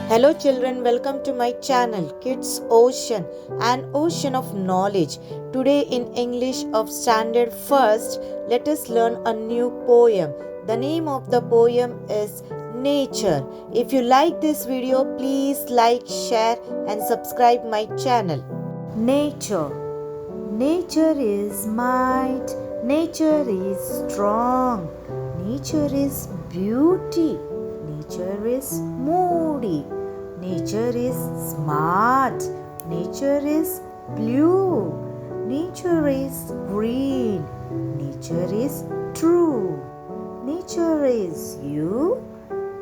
Hello children, welcome to my channel Kids Ocean, an ocean of knowledge. Today in English of Standard First, let us learn a new poem. The name of the poem is Nature. If you like this video, please like, share and subscribe my channel. Nature. Nature is might, nature is strong, nature is beauty, nature is moody, nature is smart, nature is blue, nature is green, nature is true, nature is you,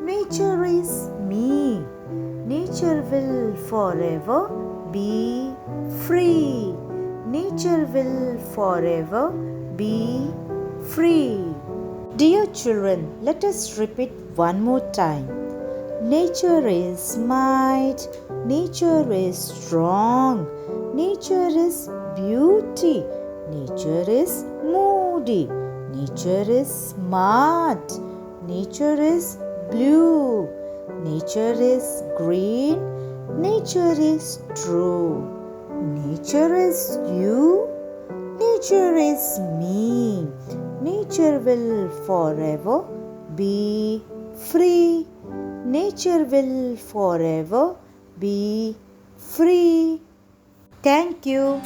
nature is me, nature will forever be free. Nature will forever be free. Dear children, let us repeat one more time. Nature is might, nature is strong, nature is beauty, nature is moody, nature is smart, nature is blue, nature is green, nature is true. Nature is you, nature is me, nature will forever be free, nature will forever be free. Thank you.